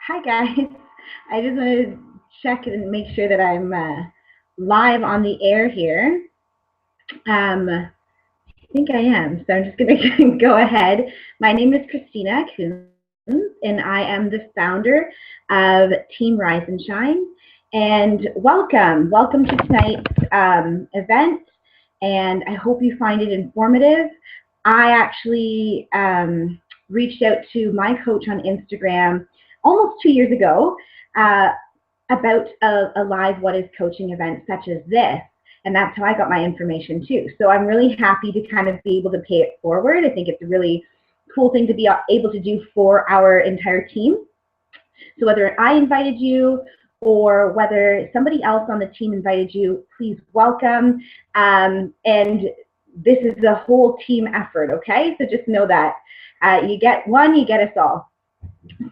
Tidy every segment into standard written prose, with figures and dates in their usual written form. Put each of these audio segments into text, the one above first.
Hi guys. I just wanted to check and make sure that I'm live on the air here. I think I am, so I'm just going to go ahead. My name is Kristina Coons, and I am the founder of Team Rise and Shine. And welcome to tonight's event, and I hope you find it informative. I actually reached out to my coach on Instagram almost 2 years ago uh, about a live What is Coaching event such as this. And that's how I got my information too. So I'm really happy to kind of be able to pay it forward. I think it's a really cool thing to be able to do for our entire team. So whether I invited you or whether somebody else on the team invited you, please welcome. And this is a whole team effort, okay? So just know that you get one, you get us all.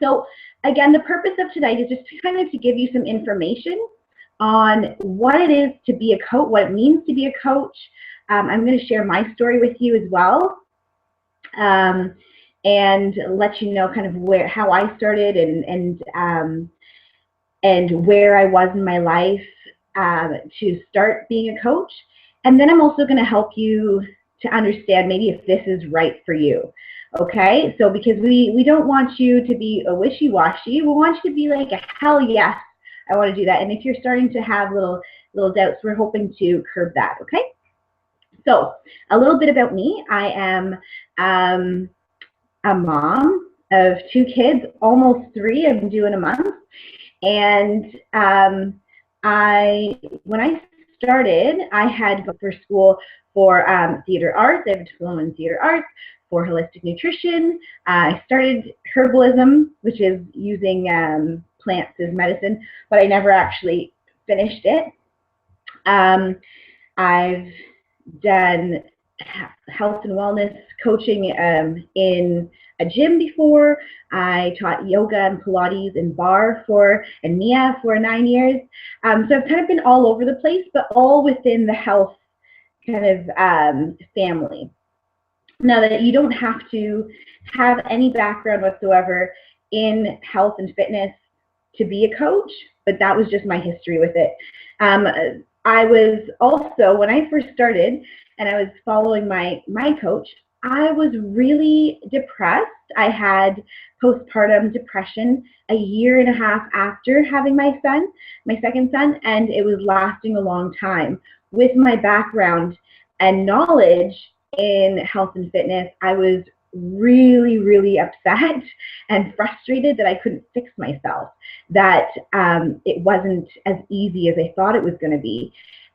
So again, the purpose of tonight is just kind of to give you some information on what it is to be a coach, what it means to be a coach. I'm going to share my story with you as well, and let you know kind of how I started and where I was in my life to start being a coach. And then I'm also going to help you to understand maybe if this is right for you. Okay, so because we don't want you to be a wishy-washy, we want you to be like a hell yes, I want to do that. And if you're starting to have little doubts, we're hoping to curb that. Okay, so a little bit about me. I am a mom of 2 kids, almost 3. I'm due in a month, and when I started, I had gone for school for theater arts. I have a diploma in theater arts, for holistic nutrition. I started herbalism, which is using plants as medicine, but I never actually finished it. I've done health and wellness coaching in a gym before. I taught yoga and Pilates and barre and Mia for 9 years. So I've kind of been all over the place, but all within the health kind of family. Now that you don't have to have any background whatsoever in health and fitness to be a coach, but that was just my history with it. I was also, when I first started and I was following my coach, I was really depressed. I had postpartum depression a year and a half after having my second son, and it was lasting a long time. With my background and knowledge in health and fitness, I was really, really upset and frustrated that I couldn't fix myself, that it wasn't as easy as I thought it was going to be.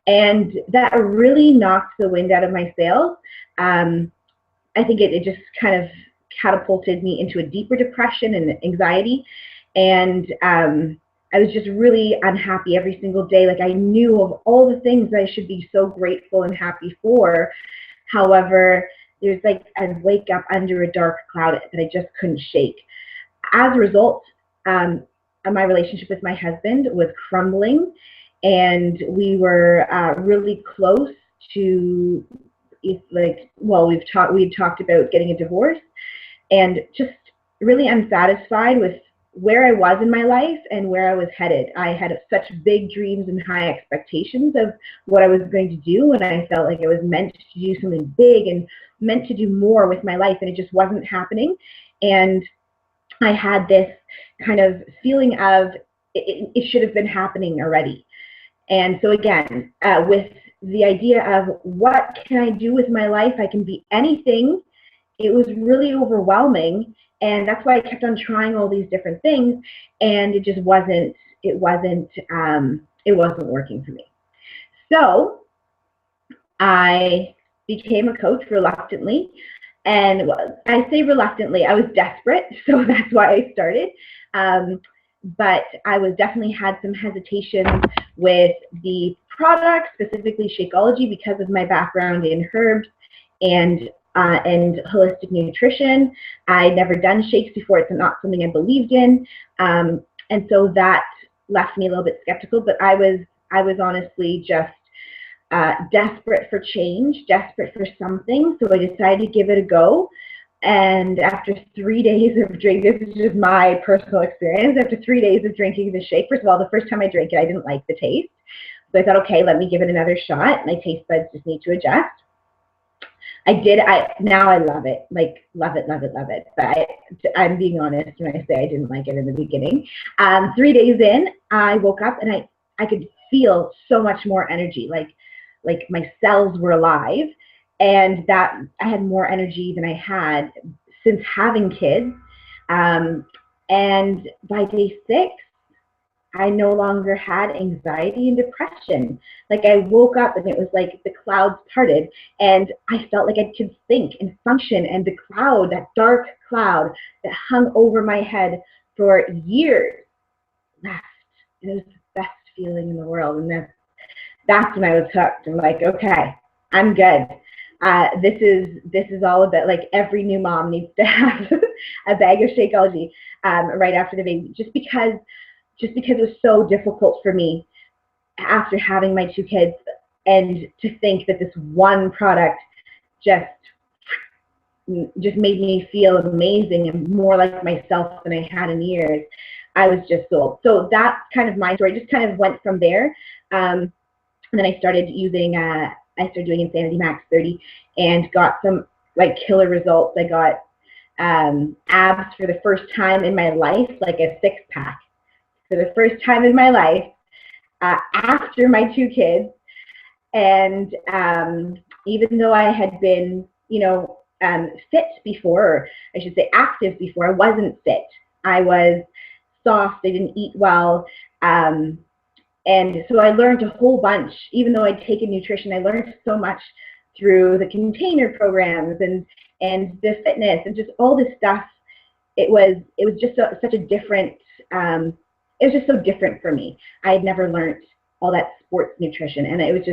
And that really knocked the wind out of my sails. I think it just kind of catapulted me into a deeper depression and anxiety. And I was just really unhappy every single day. Like, I knew of all the things I should be so grateful and happy for. However, there's like I'd wake up under a dark cloud that I just couldn't shake. As a result, my relationship with my husband was crumbling, and we were really close to, we had talked about getting a divorce, and just really unsatisfied with where I was in my life and where I was headed. I had such big dreams and high expectations of what I was going to do, and I felt like I was meant to do something big and meant to do more with my life, and it just wasn't happening. And I had this kind of feeling of it should have been happening already. And so again, with the idea of what can I do with my life, I can be anything, it was really overwhelming. And that's why I kept on trying all these different things, and it just wasn't working for me. So I became a coach reluctantly, and I say reluctantly, I was desperate, so that's why I started. But I was definitely had some hesitation with the product, specifically Shakeology, because of my background in herbs and holistic nutrition. I'd never done shakes before. It's not something I believed in. And so that left me a little bit skeptical, but I was honestly just desperate for change, desperate for something. So I decided to give it a go. And after 3 days of drinking, this is just my personal experience. After 3 days of drinking the shake, first of all, the first time I drank it, I didn't like the taste. So I thought, okay, let me give it another shot. My taste buds just need to adjust. I did. Now I love it. Like, love it, love it, love it. But I'm being honest when I say I didn't like it in the beginning. 3 days in, I woke up and I could feel so much more energy. Like my cells were alive, and that I had more energy than I had since having kids. And by day 6, I no longer had anxiety and depression. Like, I woke up and it was like the clouds parted, and I felt like I could think and function, and the cloud, that dark cloud that hung over my head for years, left. And it was the best feeling in the world. And that's when I was hooked. I'm like, okay, I'm good. This is all about, like, every new mom needs to have a bag of Shakeology right after the baby, just because it was so difficult for me after having my 2 kids, and to think that this one product just made me feel amazing and more like myself than I had in years. I was just sold. So that's kind of my story. Just kind of went from there. And then I started doing Insanity Max 30 and got some like killer results. I got abs for the first time in my life, like a 6-pack. For the first time in my life, after my 2 kids. And even though I had been, fit before, or I should say active before, I wasn't fit. I was soft, I didn't eat well. And so I learned a whole bunch. Even though I'd taken nutrition, I learned so much through the container programs and the fitness and just all this stuff. It was just such a different, it was just so different for me. I had never learned all that sports nutrition, and it was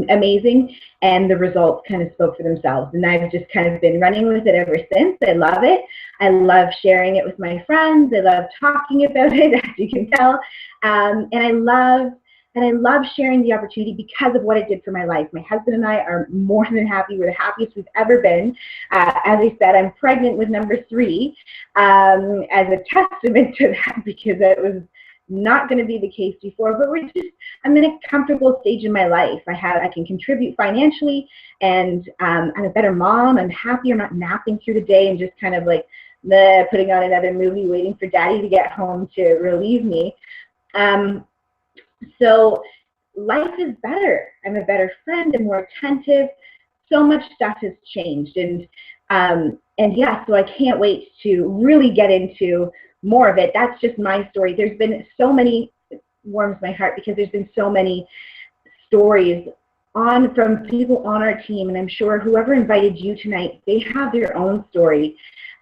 amazing, and the results kind of spoke for themselves. And I've just kind of been running with it ever since. I love it. I love sharing it with my friends. I love talking about it, as you can tell, and I love sharing the opportunity because of what it did for my life. My husband and I are more than happy. We're the happiest we've ever been. As I said, I'm pregnant with number 3, as a testament to that, because it was not going to be the case before. But I'm in a comfortable stage in my life. I can contribute financially, and I'm a better mom. I'm happier. I'm not napping through the day and just kind of like putting on another movie, waiting for daddy to get home to relieve me. So life is better. I'm a better friend. I'm more attentive. So much stuff has changed. And yeah, so I can't wait to really get into more of it. That's just my story. There's been so many, it warms my heart because there's been so many stories from people on our team. And I'm sure whoever invited you tonight, they have their own story.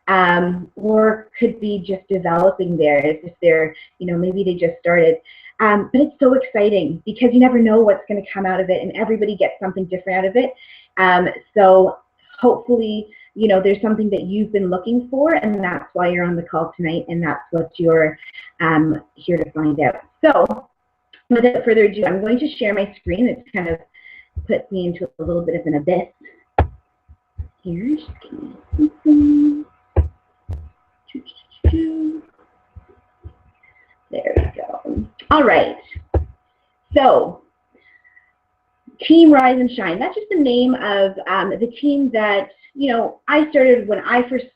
Or could be just developing theirs if they're, maybe they just started. But it's so exciting because you never know what's going to come out of it, and everybody gets something different out of it. So hopefully, there's something that you've been looking for, and that's why you're on the call tonight, and that's what you're here to find out. So without further ado, I'm going to share my screen. It kind of puts me into a little bit of an abyss. Here, just give me something. There we go. All right. So, Team Rise and Shine. That's just the name of the team that I started when I first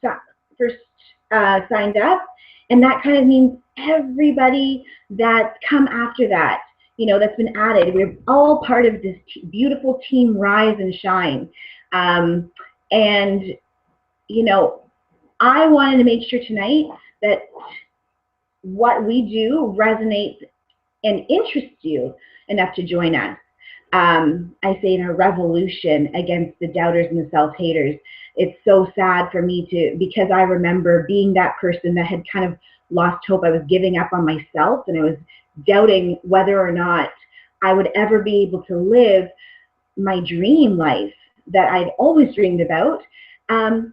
signed up, and that kind of means everybody that's come after that. That's been added. We're all part of this beautiful Team Rise and Shine, and I wanted to make sure tonight that what we do resonates and interests you enough to join us. I say in a revolution against the doubters and the self-haters. It's so sad for me because I remember being that person that had kind of lost hope. I was giving up on myself, and I was doubting whether or not I would ever be able to live my dream life that I'd always dreamed about. And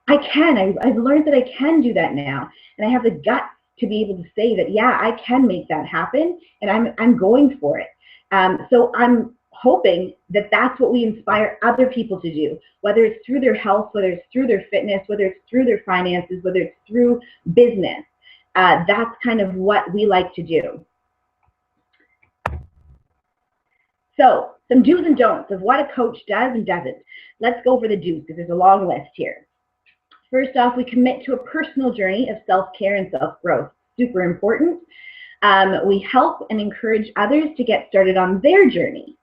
I can. I've learned that I can do that now, and I have the guts to be able to say that, yeah, I can make that happen, and I'm going for it. So I'm hoping that that's what we inspire other people to do, whether it's through their health, whether it's through their fitness, whether it's through their finances, whether it's through business. That's kind of what we like to do. So some do's and don'ts of what a coach does and doesn't. Let's go over the do's because there's a long list here. First off, we commit to a personal journey of self-care and self-growth. Super important. We help and encourage others to get started on their journey.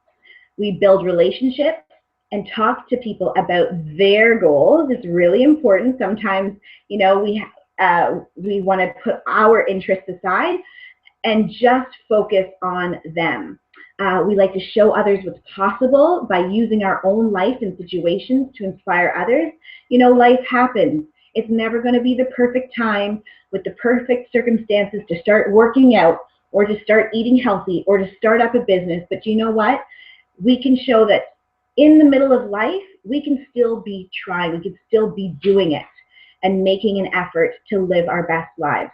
We build relationships and talk to people about their goals. It's really important. Sometimes, you know, we want to put our interests aside and just focus on them. We like to show others what's possible by using our own life and situations to inspire others. You know, life happens. It's never going to be the perfect time with the perfect circumstances to start working out or to start eating healthy or to start up a business. But you know what? We can show that in the middle of life, we can still be trying. We can still be doing it and making an effort to live our best lives.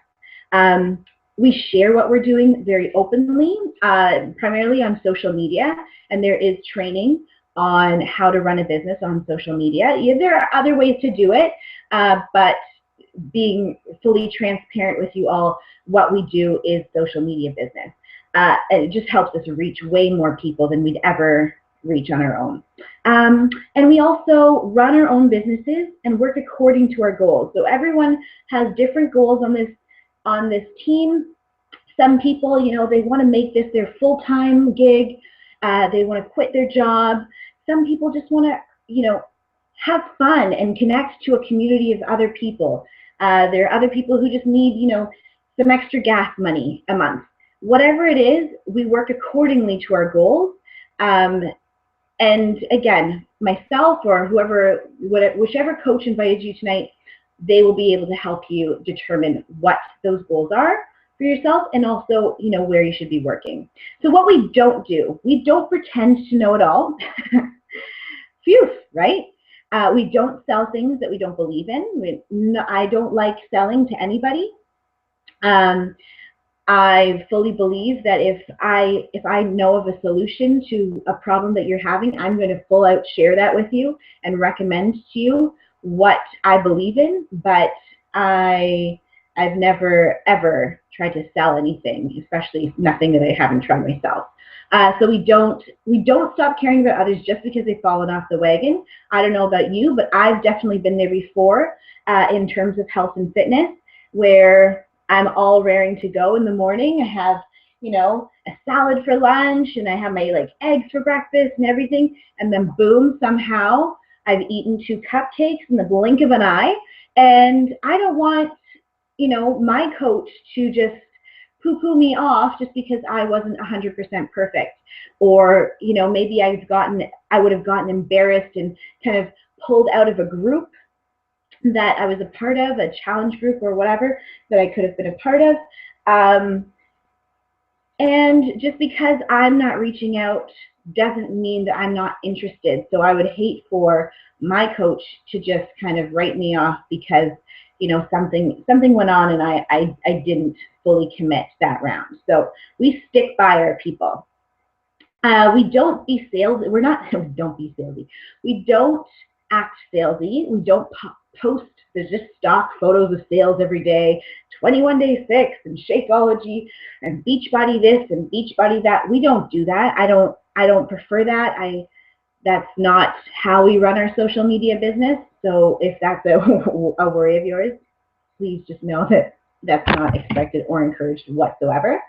We share what we're doing very openly, primarily on social media, and there is training on how to run a business on social media. Yeah, there are other ways to do it, but being fully transparent with you all, what we do is social media business. And it just helps us reach way more people than we'd ever reach on our own. And we also run our own businesses and work according to our goals. So everyone has different goals on this team. Some people, you know, they want to make this their full-time gig. They want to quit their job. Some people just want to, you know, have fun and connect to a community of other people. There are other people who just need, you know, some extra gas money a month. Whatever it is, we work accordingly to our goals. And again, myself or whoever, whichever coach invited you tonight, they will be able to help you determine what those goals are for yourself and also, you know, where you should be working. So what we don't do, we don't pretend to know it all. Phew, right? We don't sell things that we don't believe in. I don't like selling to anybody. I fully believe that if I know of a solution to a problem that you're having, I'm going to full out share that with you and recommend to you what I believe in, but I've never ever tried to sell anything, especially nothing that I haven't tried myself. So we don't stop caring about others just because they've fallen off the wagon. I don't know about you, but I've definitely been there before in terms of health and fitness, where I'm all raring to go in the morning. I have, you know, a salad for lunch and I have my like eggs for breakfast and everything. And then boom, somehow I've eaten 2 cupcakes in the blink of an eye. And I don't want, you know, my coach to just poo-poo me off just because I wasn't 100% perfect. Or, you know, maybe I would have gotten embarrassed and kind of pulled out of a group that I was a part of, a challenge group or whatever that I could have been a part of. And just because I'm not reaching out doesn't mean that I'm not interested. So I would hate for my coach to just kind of write me off because, you know, something went on and I didn't fully commit that round. So we stick by our people. We don't be salesy. Don't be salesy. We don't act salesy. We don't post there's just stock photos of sales every day, 21 day fix and Shakeology and Beachbody this and Beachbody that. We don't do that. I don't prefer that. That's not how we run our social media business. So if that's a worry of yours, please just know that that's not expected or encouraged whatsoever.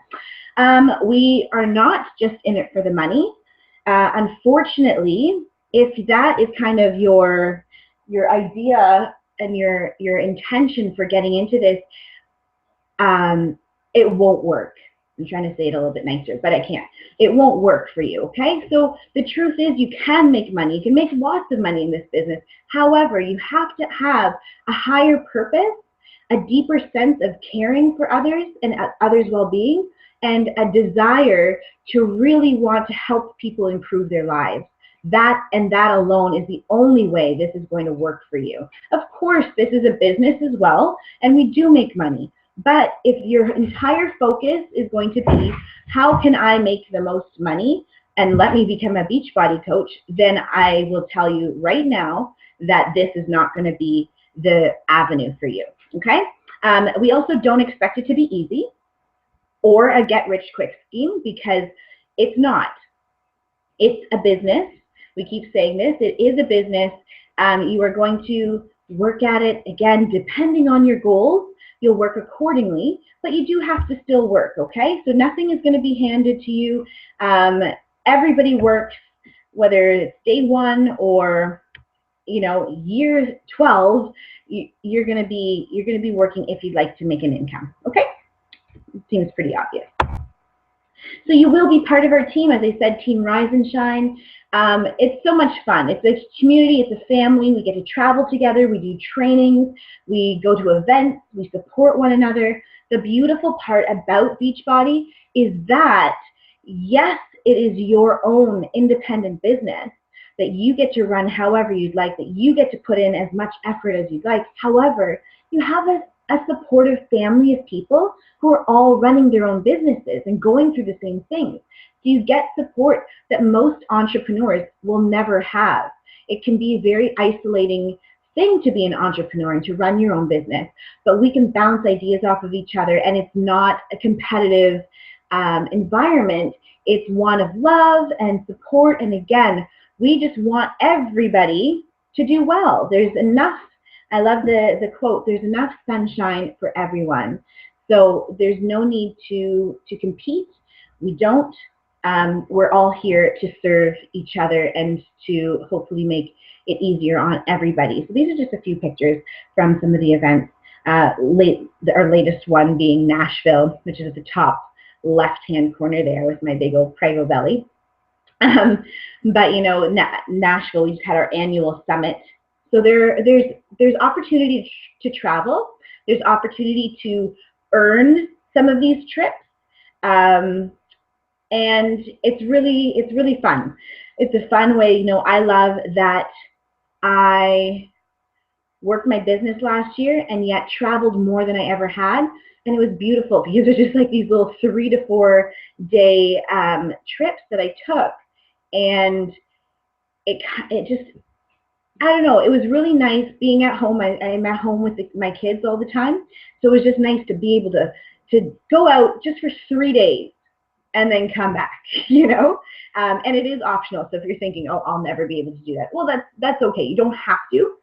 We are not just in it for the money. Unfortunately, if that is kind of your idea and your intention for getting into this, it won't work. I'm trying to say it a little bit nicer, but I can't. It won't work for you, okay? So the truth is you can make money. You can make lots of money in this business. However, you have to have a higher purpose, a deeper sense of caring for others and others' well-being, and a desire to really want to help people improve their lives. That alone is the only way this is going to work for you. Of course, this is a business as well, and we do make money. But if your entire focus is going to be, how can I make the most money? and let me become a Beachbody coach, then I will tell you right now that this is not going to be the avenue for you, okay? We also don't expect it to be easy or a get-rich-quick scheme, because it's not. It's a business. We keep saying this. It is a business. You are going to work at it, again, depending on your goals. You'll work accordingly, but you do have to still work, okay? So nothing is going to be handed to you. Everybody works, whether it's day 1 or year 12. You're going to be working if you'd like to make an income, okay? It seems pretty obvious. So you will be part of our team, as I said, Team Rise and Shine. It's so much fun. It's a community, it's a family. We get to travel together, we do trainings, we go to events, we support one another. The beautiful part about Beachbody is that, yes, it is your own independent business that you get to run however you'd like, that you get to put in as much effort as you'd like. However, you have a supportive family of people who are all running their own businesses and going through the same things. So you get support that most entrepreneurs will never have. It can be a very isolating thing to be an entrepreneur and to run your own business, but we can bounce ideas off of each other, and it's not a competitive environment. It's one of love and support, and again, we just want everybody to do well. There's enough, I love the quote, there's enough sunshine for everyone. So there's no need to compete. We don't. We're all here to serve each other and to hopefully make it easier on everybody. So these are just a few pictures from some of the events. Our latest one being Nashville, which is at the top left-hand corner there with my big old Prego belly. But Nashville, we just had our annual summit. So there's opportunity to travel. There's opportunity to earn some of these trips, and it's really fun. It's a fun way. I love that I worked my business last year and yet traveled more than I ever had, and it was beautiful because it was just like these little 3 to 4 day trips that I took, and it just, I don't know, it was really nice being at home. I'm at home with my kids all the time, so it was just nice to be able to go out just for 3 days and then come back, and it is optional. So if you're thinking, oh, I'll never be able to do that, well, that's okay. You don't have to.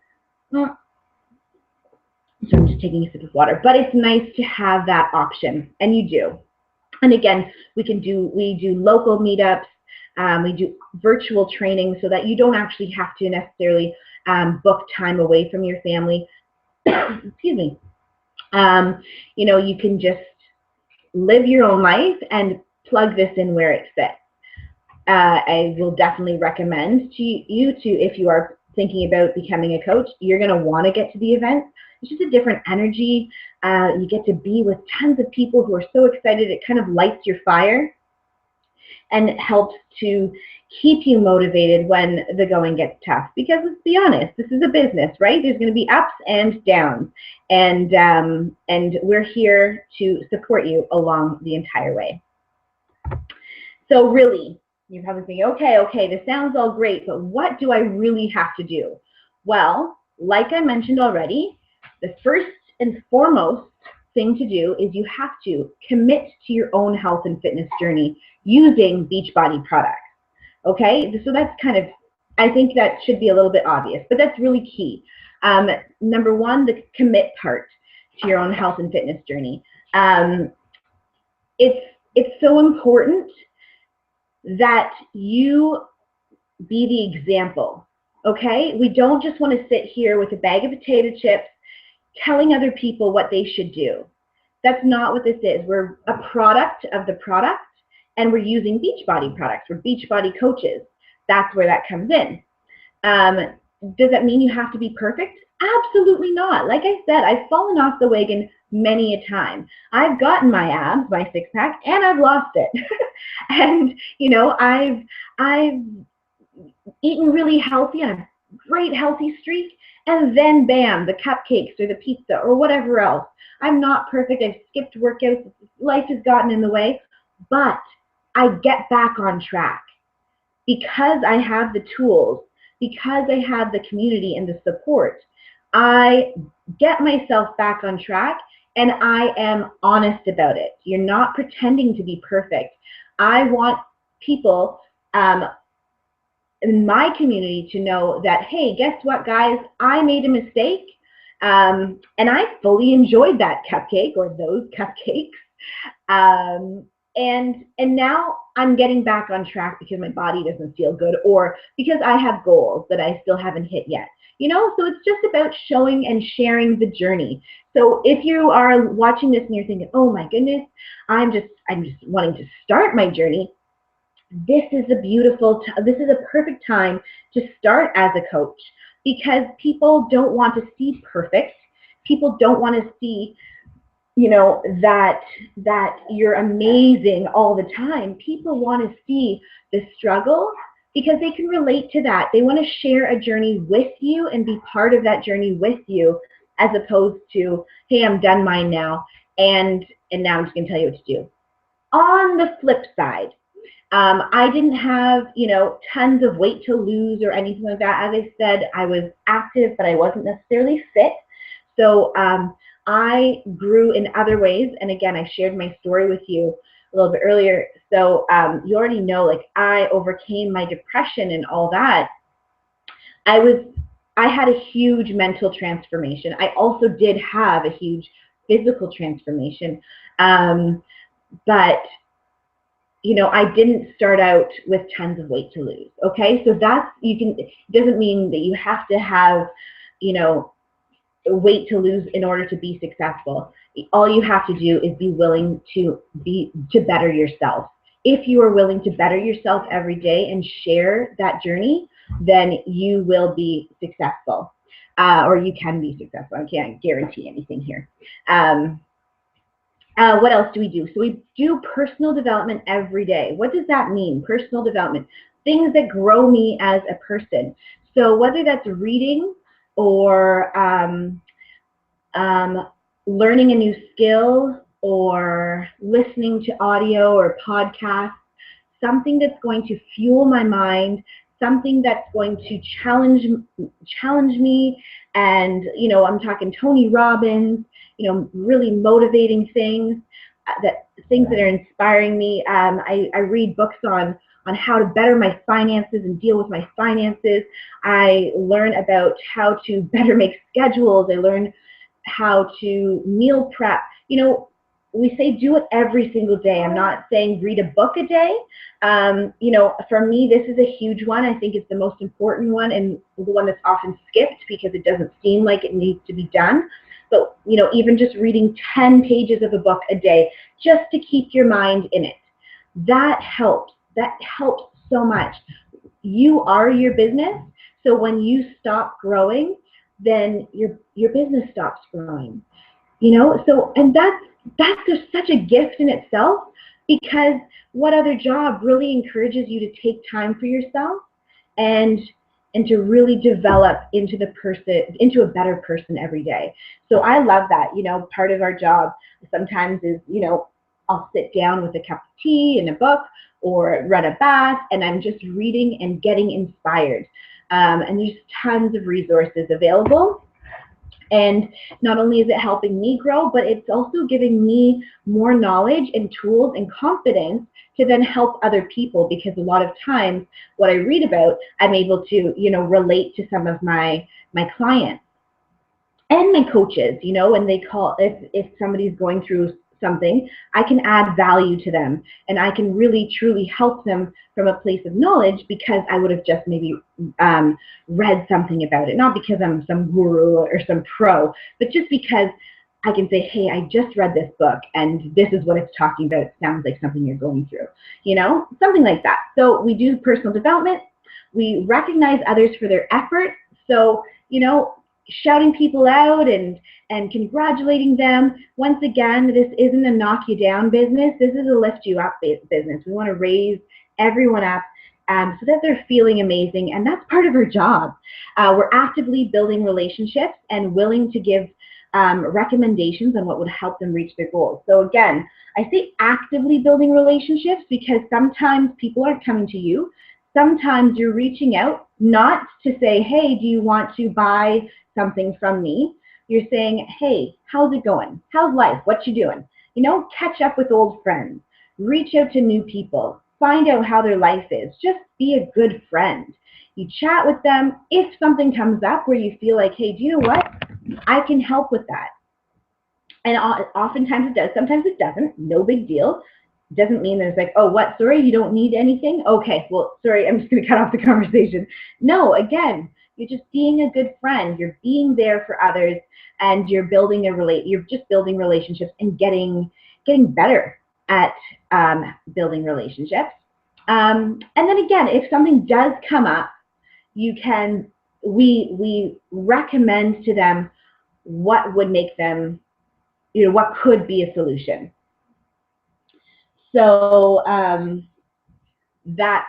So I'm just taking a sip of water, but it's nice to have that option, and you do. And again, we do local meetups. We do virtual training so that you don't actually have to necessarily book time away from your family. Excuse me. You can just live your own life and plug this in where it fits. I will definitely recommend to you if you are thinking about becoming a coach, you're going to want to get to the event. It's just a different energy. You get to be with tons of people who are so excited. It kind of lights your fire, and it helps to keep you motivated when the going gets tough. Because let's be honest, this is a business, right? There's going to be ups and downs, and we're here to support you along the entire way. So really, you're probably thinking, okay, this sounds all great, but what do I really have to do? Well, like I mentioned already, the first and foremost thing to do is you have to commit to your own health and fitness journey using Beachbody products. Okay, so that's kind of, I think that should be a little bit obvious, but that's really key. Number one, the commit part to your own health and fitness journey. It's so important that you be the example. Okay, we don't just want to sit here with a bag of potato chips telling other people what they should do. That's not what this is. We're a product of the product, and we're using Beachbody products. We're Beachbody coaches. That's where that comes in. Does that mean you have to be perfect? Absolutely not. Like I said, I've fallen off the wagon many a time. I've gotten my abs, my six-pack, and I've lost it. And I've eaten really healthy on a great healthy streak, and then bam, the cupcakes or the pizza or whatever else. I'm not perfect. I've skipped workouts. Life has gotten in the way, but I get back on track. because I have the tools, because I have the community and the support, I get myself back on track and I am honest about it. You're not pretending to be perfect. I want people in my community to know that, hey, guess what, guys? I made a mistake, and I fully enjoyed that cupcake or those cupcakes. And now I'm getting back on track because my body doesn't feel good, or because I have goals that I still haven't hit yet. So it's just about showing and sharing the journey. So if you are watching this and you're thinking, oh my goodness, I'm just wanting to start my journey, this is a perfect time to start as a coach, because people don't want to see perfect. People don't want to see, that you're amazing all the time. People want to see the struggle because they can relate to that. They want to share a journey with you and be part of that journey with you, as opposed to, hey, I'm done mine now, and now I'm just going to tell you what to do. On the flip side, I didn't have, tons of weight to lose or anything like that. As I said, I was active, but I wasn't necessarily fit. So I grew in other ways. And again, I shared my story with you a little bit earlier. So you already know, like, I overcame my depression and all that. I had a huge mental transformation. I also did have a huge physical transformation. But I didn't start out with tons of weight to lose. Okay, so doesn't mean that you have to have, weight to lose in order to be successful. All you have to do is be willing to better yourself. If you are willing to better yourself every day and share that journey, then you will be successful, or you can be successful. I can't guarantee anything here. What else do we do? So we do personal development every day. What does that mean? Personal development, things that grow me as a person. So whether that's reading or learning a new skill, or listening to audio or podcasts, something that's going to fuel my mind, something that's going to challenge me. And I'm talking Tony Robbins, really motivating things, things that are inspiring me. I read books on how to better my finances and deal with my finances. I learn about how to better make schedules. I learn how to meal prep. We say do it every single day. I'm not saying read a book a day. For me, this is a huge one. I think it's the most important one, and the one that's often skipped because it doesn't seem like it needs to be done. But, even just reading 10 pages of a book a day, just to keep your mind in it, that helps. That helps so much. You are your business. So when you stop growing, then your business stops growing. And that's just such a gift in itself, because what other job really encourages you to take time for yourself and to really develop into a better person every day. So I love that. Part of our job sometimes is, I'll sit down with a cup of tea and a book, or run a bath, and I'm just reading and getting inspired. And there's tons of resources available. And not only is it helping me grow, but it's also giving me more knowledge and tools and confidence to then help other people, because a lot of times what I read about, I'm able to, relate to some of my clients and my coaches, and they call, if somebody's going through something, I can add value to them, and I can really truly help them from a place of knowledge, because I would have just maybe read something about it, not because I'm some guru or some pro, but just because I can say, hey, I just read this book and this is what it's talking about. It sounds like something you're going through, something like that. So we do personal development. We recognize others for their effort. So, shouting people out and congratulating them. Once again, this isn't a knock you down business. This is a lift you up business. We want to raise everyone up so that they're feeling amazing, and that's part of our job. We're actively building relationships and willing to give recommendations on what would help them reach their goals. So again, I say actively building relationships because sometimes people aren't coming to you. sometimes you're reaching out not to say, hey, do you want to buy something from me? You're saying, hey, how's it going? How's life? What you doing? You know, catch up with old friends, reach out to new people, find out how their life is. Just be a good friend. You chat with them. If something comes up where you feel like, hey, do you know what? I can help with that. And oftentimes it does. Sometimes it doesn't. No big deal. Doesn't mean that it's like, oh, what? Sorry, you don't need anything? Okay, well, sorry, I'm just going to cut off the conversation. No, again, you're just being a good friend. You're being there for others, and you're building you're just building relationships and getting better at building relationships. And then again, if something does come up, you can we recommend to them what would make them, you know, what could be a solution. So that's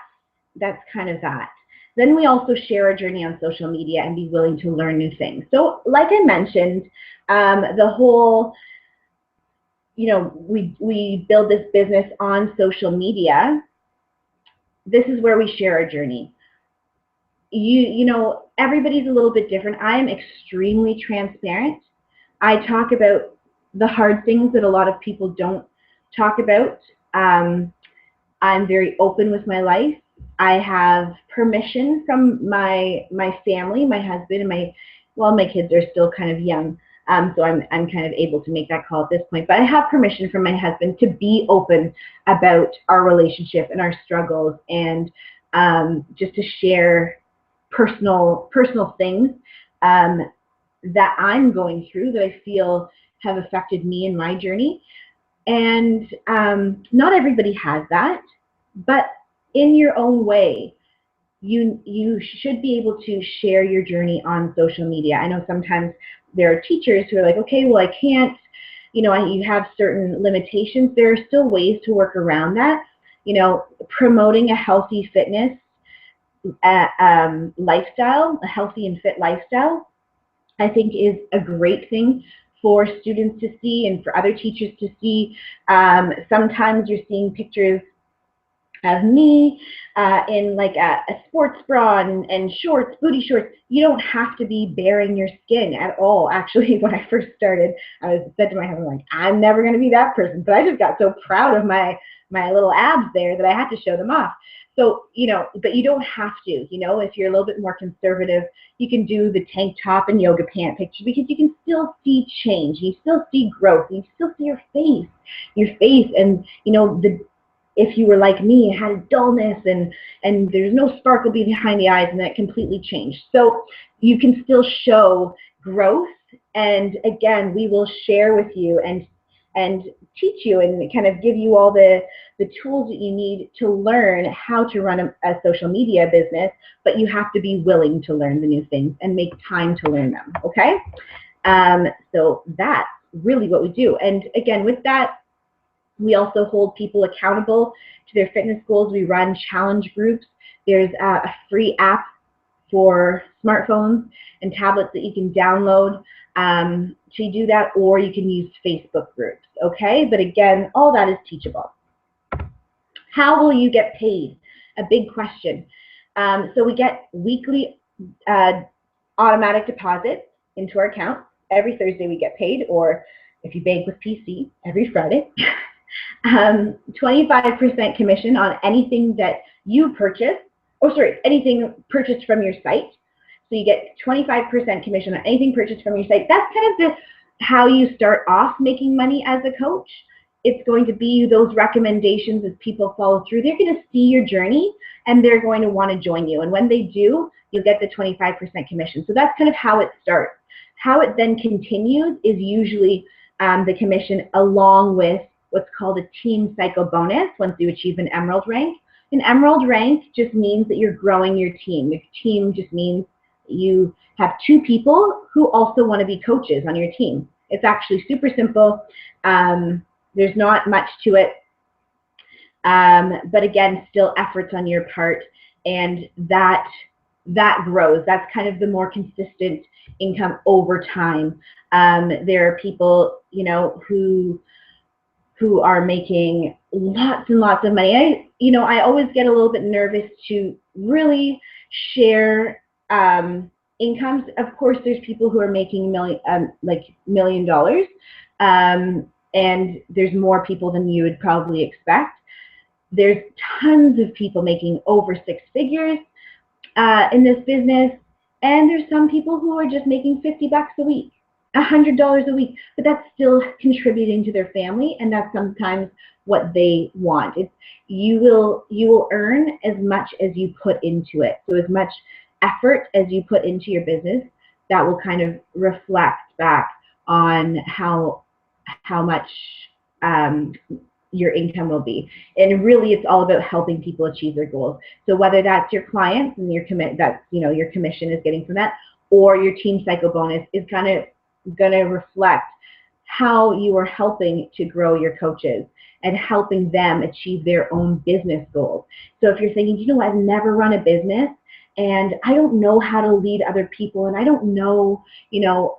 kind of that. Then we also share our journey on social media and be willing to learn new things. So like I mentioned, the whole, you know, we build this business on social media. This is where we share our journey. You know, everybody's a little bit different. I am extremely transparent. I talk about the hard things that a lot of people don't talk about. I'm very open with my life. I have permission from my family, my husband, and my kids are still kind of young, so I'm kind of able to make that call at this point. But I have permission from my husband to be open about our relationship and our struggles, and just to share personal things that I'm going through that I feel have affected me in my journey. And not everybody has that, but in your own way, you should be able to share your journey on social media. I know sometimes there are teachers who are like, okay, well, I can't, you know, you have certain limitations. There are still ways to work around that. You know, promoting a healthy fitness lifestyle, a healthy and fit lifestyle, I think is a great thing for students to see and for other teachers to see. Sometimes you're seeing pictures of me in like a sports bra and shorts, booty shorts. You don't have to be baring your skin at all. Actually, when I first started, I said to my husband, like, I'm never going to be that person. But I just got so proud of my little abs there that I had to show them off. So, you know, but you don't have to, you know, if you're a little bit more conservative, you can do the tank top and yoga pant picture, because you can still see change, you still see growth, you still see your face, and, you know, if you were like me, it had a dullness and there's no sparkle behind the eyes, and that completely changed. So you can still show growth, and again, we will share with you and teach you and kind of give you all the tools that you need to learn how to run a social media business, but you have to be willing to learn the new things and make time to learn them, okay? So that's really what we do. And again, with that, we also hold people accountable to their fitness goals. We run challenge groups. There's a free app for smartphones and tablets that you can download to do that, or you can use Facebook groups, okay? But again, all that is teachable. How will you get paid? A big question. So we get weekly automatic deposits into our account. Every Thursday we get paid, or if you bank with PC, every Friday. 25% commission on anything that you purchase, anything purchased from your site. So you get 25% commission on anything purchased from your site. That's kind of how you start off making money as a coach. It's going to be those recommendations as people follow through. They're going to see your journey and they're going to want to join you. And when they do, you'll get the 25% commission. So that's kind of how it starts. How it then continues is usually the commission along with what's called a team cycle bonus once you achieve an emerald rank. An emerald rank just means that you're growing your team. Your team just means you have two people who also want to be coaches on your team. It's actually super simple. There's not much to it. But again, still efforts on your part, and that grows. That's kind of the more consistent income over time. There are people, you know, who are making lots and lots of money. I always get a little bit nervous to really share incomes. Of course, there's people who are making $1 million, and there's more people than you would probably expect. There's tons of people making over 6 figures in this business, and there's some people who are just making $50 a week, $100 a week, but that's still contributing to their family, and that's sometimes what they want. You will earn as much as you put into it. So as much effort as you put into your business, that will kind of reflect back on how much your income will be. And really, it's all about helping people achieve their goals. So whether that's your clients and your your commission is getting from that, or your team cycle bonus is kind of going to reflect how you are helping to grow your coaches and helping them achieve their own business goals. So if you're thinking, I've never run a business and I don't know how to lead other people, and I don't know,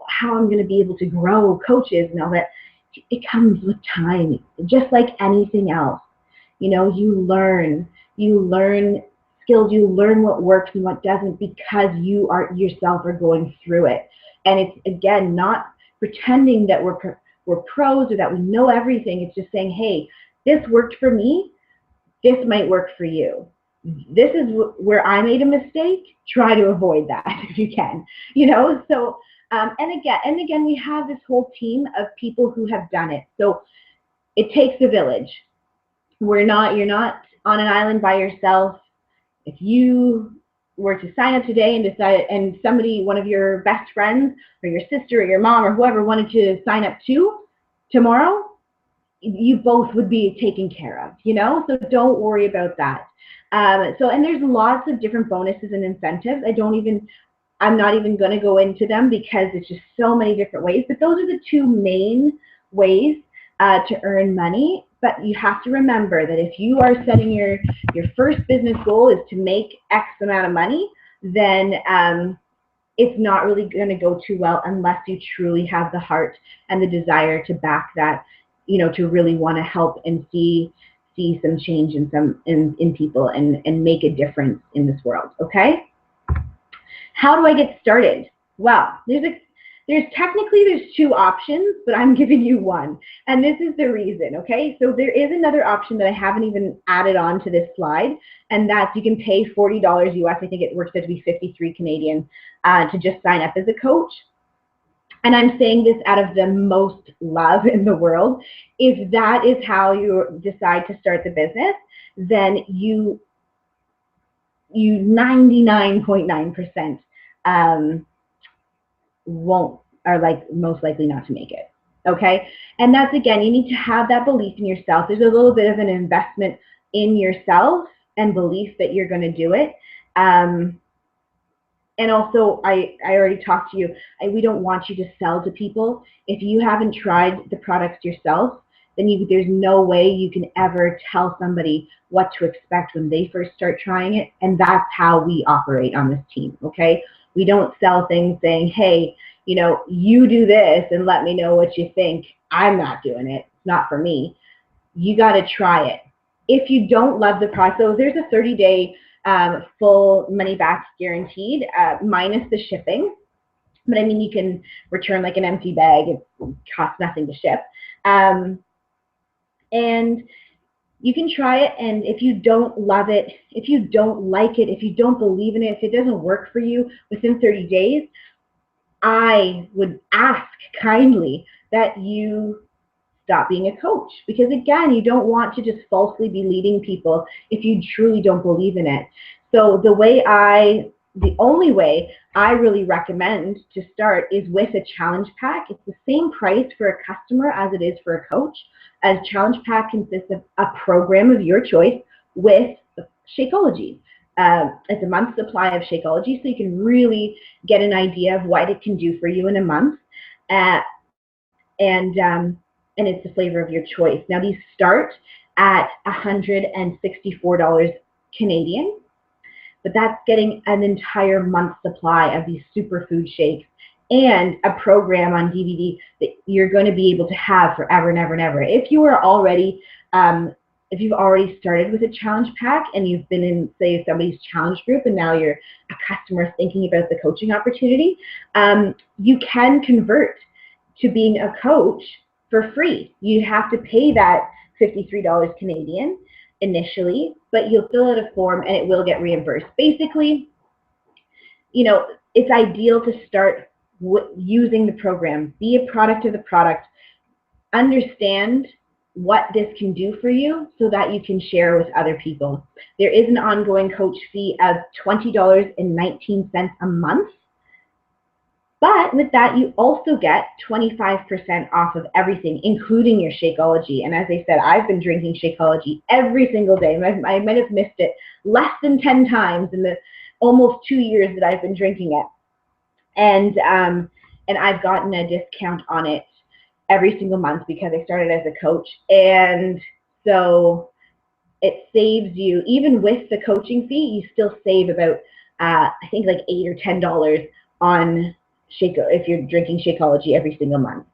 how I'm going to be able to grow coaches and all that, it comes with time, just like anything else. You learn skills, you learn what works and what doesn't, because you yourself are going through it. And it's, again, not pretending that we're pros or that we know everything. It's just saying, hey, this worked for me, this might work for you. This is where I made a mistake. Try to avoid that if you can. So and again, we have this whole team of people who have done it. So it takes a village. You're not on an island by yourself. If you were to sign up today and somebody, one of your best friends or your sister or your mom or whoever wanted to sign up too tomorrow, you both would be taken care of, so don't worry about that. And there's lots of different bonuses and incentives. I'm not even going to go into them because it's just so many different ways, but those are the two main ways to earn money. But you have to remember that if you are setting your first business goal is to make X amount of money, then it's not really going to go too well unless you truly have the heart and the desire to back that, to really want to help and see some change in people and make a difference in this world. Okay. How do I get started? Well, there's two options, but I'm giving you one, and this is the reason. Okay, so there is another option that I haven't even added on to this slide, and that's you can pay $40 US. I think it works out to be 53 Canadian to just sign up as a coach. And I'm saying this out of the most love in the world. If that is how you decide to start the business, then you 99.9% are most likely not to make it. Okay, and that's, again, you need to have that belief in yourself. There's a little bit of an investment in yourself and belief that you're going to do it. And also, I already talked to you. We don't want you to sell to people. If you haven't tried the products yourself, then there's no way you can ever tell somebody what to expect when they first start trying it. And that's how we operate on this team, okay? We don't sell things saying, hey, you do this and let me know what you think. I'm not doing it. It's not for me. You got to try it. If you don't love the product, so there's a 30-day full money back guaranteed, minus the shipping. But I mean, you can return like an empty bag. It costs nothing to ship. And you can try it, and if you don't love it, if you don't like it, if you don't believe in it, if it doesn't work for you within 30 days, I would ask kindly that you stop being a coach, because again, you don't want to just falsely be leading people if you truly don't believe in it. So the only way I really recommend to start is with a challenge pack. It's the same price for a customer as it is for a coach. A challenge pack consists of a program of your choice with Shakeology. It's a month's supply of Shakeology, so you can really get an idea of what it can do for you in a month. And it's the flavor of your choice. Now, these start at $164 Canadian, but that's getting an entire month's supply of these superfood shakes and a program on DVD that you're going to be able to have forever and ever and ever. If you are already if you've already started with a challenge pack and you've been in, say, somebody's challenge group and now you're a customer thinking about the coaching opportunity, you can convert to being a coach for free. You have to pay that $53 Canadian initially, but you'll fill out a form and it will get reimbursed. Basically, you know, it's ideal to start using the program, be a product of the product, understand what this can do for you so that you can share with other people. There is an ongoing coach fee of $20.19 a month, but with that you also get 25% off of everything, including your Shakeology. And as I said, I've been drinking Shakeology every single day. I might have missed it less than 10 times in the almost 2 years that I've been drinking it. And I've gotten a discount on it every single month because I started as a coach. And so it saves you, even with the coaching fee, you still save about, I think like $8 or $10 on if you're drinking Shakeology every single month.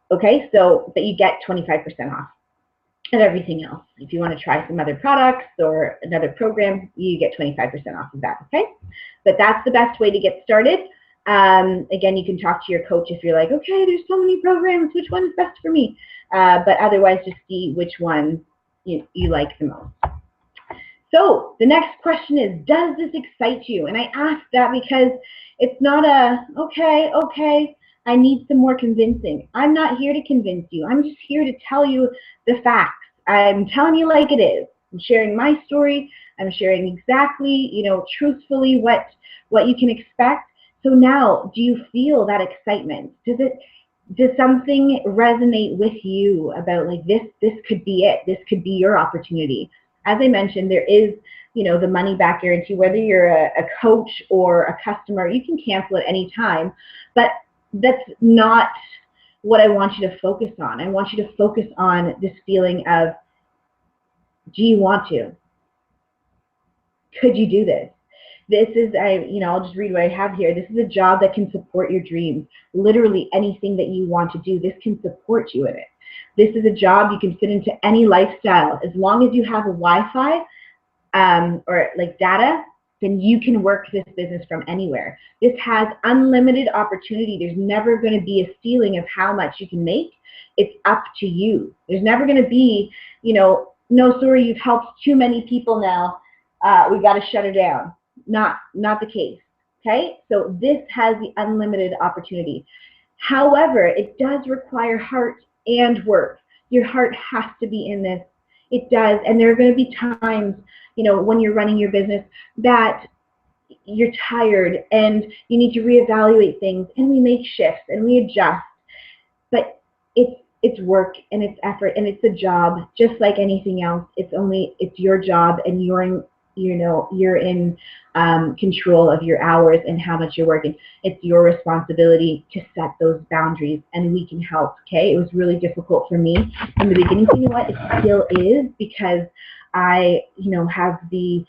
Okay, so, but you get 25% off and everything else. If you want to try some other products or another program, you get 25% off of that, okay? But that's the best way to get started. Again, you can talk to your coach if you're like, okay, there's so many programs, which one is best for me? But otherwise, just see which one you like the most. So the next question is, does this excite you? And I ask that because it's not a, okay, I need some more convincing. I'm not here to convince you. I'm just here to tell you the facts. I'm telling you like it is. I'm sharing my story. I'm sharing exactly, you know, truthfully what you can expect. So now, do you feel that excitement? Does something resonate with you about like this could be it? This could be your opportunity. As I mentioned, there is, you know, the money back guarantee. Whether you're a coach or a customer, you can cancel at any time. But that's not what I want you to focus on. I want you to focus on this feeling of, do you want to? Could you do this? This is, I'll just read what I have here. This is a job that can support your dreams. Literally anything that you want to do, this can support you in it. This is a job you can fit into any lifestyle. As long as you have a Wi-Fi or like data, then you can work this business from anywhere. This has unlimited opportunity. There's never going to be a ceiling of how much you can make. It's up to you. There's never going to be, you know, no, sorry, you've helped too many people now. We got to shut her down. Not the case. Okay, so this has the unlimited opportunity. However, it does require heart and work. Your heart has to be in this. It does, and there are going to be times, you know, when you're running your business that you're tired and you need to reevaluate things, and we make shifts and we adjust. But it's work and it's effort and it's a job, just like anything else. It's your job, and you're in control of your hours and how much you're working. It's your responsibility to set those boundaries, and we can help. Okay, it was really difficult for me in the beginning. You know what? It still is, because I, you know, have the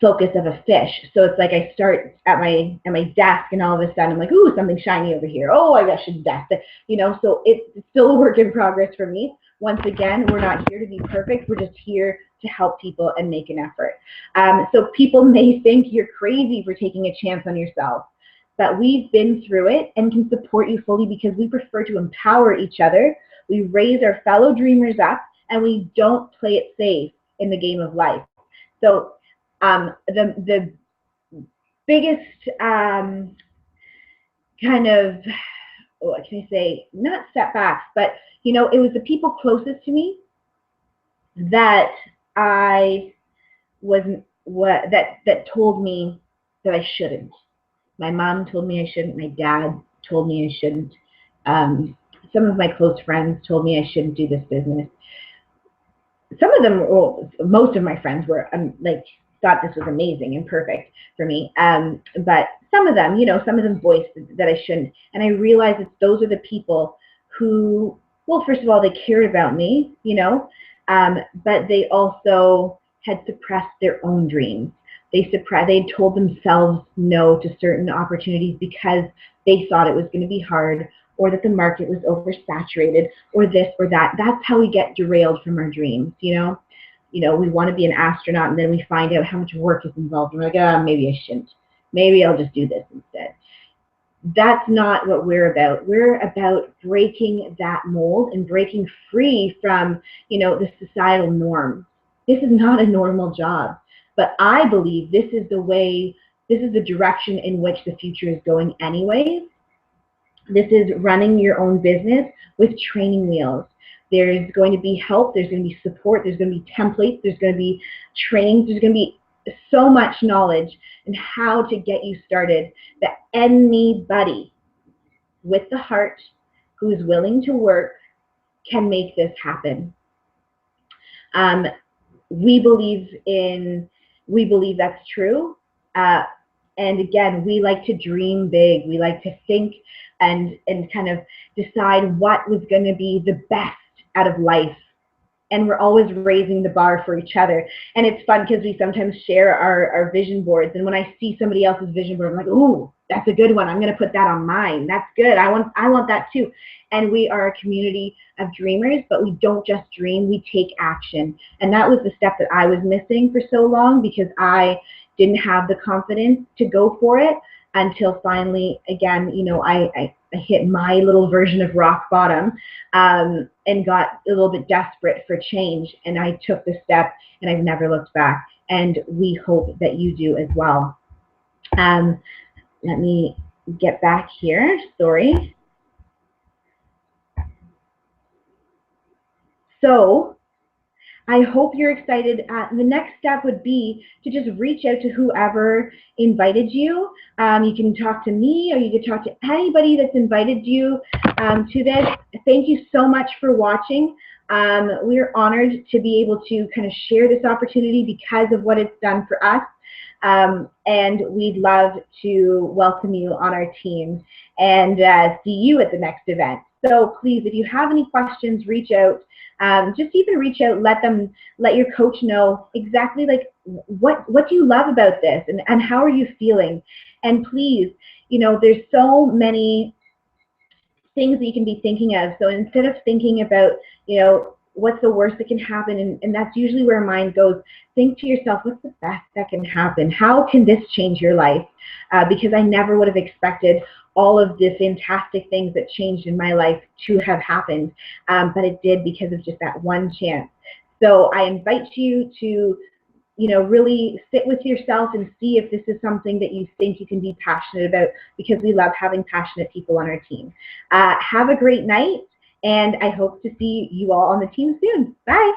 focus of a fish. So it's like I start at my desk, and all of a sudden I'm like, ooh, something shiny over here. Oh, I should desk it. You know, so it's still a work in progress for me. Once again, we're not here to be perfect. We're just here to help people and make an effort. So people may think you're crazy for taking a chance on yourself, but we've been through it and can support you fully because we prefer to empower each other. We raise our fellow dreamers up, and we don't play it safe in the game of life. So the biggest kind of, what can I say, not setbacks, but, you know, it was the people closest to me that I wasn't, that told me that I shouldn't. My mom told me I shouldn't. My dad told me I shouldn't. Some of my close friends told me I shouldn't do this business. Some of them, well, most of my friends were like, thought this was amazing and perfect for me. But some of them, you know, some of them voiced that I shouldn't. And I realized that those are the people who, well, first of all, they cared about me, you know, but they also had suppressed their own dreams. They had told themselves no to certain opportunities because they thought it was going to be hard, or that the market was oversaturated, or this or that. That's how we get derailed from our dreams, you know? You know, we want to be an astronaut, and then we find out how much work is involved, and we're like, oh, maybe I shouldn't. Maybe I'll just do this instead. That's not what we're about. We're about breaking that mold and breaking free from, you know, the societal norms. This is not a normal job, but I believe this is the way, this is the direction in which the future is going anyways. This is running your own business with training wheels. There's going to be help, there's going to be support, there's going to be templates, there's going to be trainings, there's going to be so much knowledge and how to get you started that anybody with the heart who is willing to work can make this happen. We believe that's true. And again, we like to dream big. We like to think and kind of decide what was going to be the best out of life. And we're always raising the bar for each other. And it's fun because we sometimes share our vision boards. And when I see somebody else's vision board, I'm like, ooh, that's a good one. I'm going to put that on mine. That's good. I want that too. And we are a community of dreamers, but we don't just dream, we take action. And that was the step that I was missing for so long, because I didn't have the confidence to go for it until finally, again, you know, I hit my little version of rock bottom, and got a little bit desperate for change. And I took the step, and I've never looked back. And we hope that you do as well. Let me get back here. Sorry. So I hope you're excited. The next step would be to just reach out to whoever invited you. You can talk to me, or you can talk to anybody that's invited you to this. Thank you so much for watching. We're honored to be able to kind of share this opportunity because of what it's done for us. And we'd love to welcome you on our team and see you at the next event. So please, if you have any questions, reach out. Just even reach out, let your coach know exactly like what do you love about this, and how are you feeling. And please, you know, there's so many things that you can be thinking of. So instead of thinking about, you know, what's the worst that can happen, and that's usually where mind goes, think to yourself, what's the best that can happen? How can this change your life? Because I never would have expected all of the fantastic things that changed in my life to have happened, but it did because of just that one chance. So I invite you to, you know, really sit with yourself and see if this is something that you think you can be passionate about, because we love having passionate people on our team. Have a great night, and I hope to see you all on the team soon. Bye.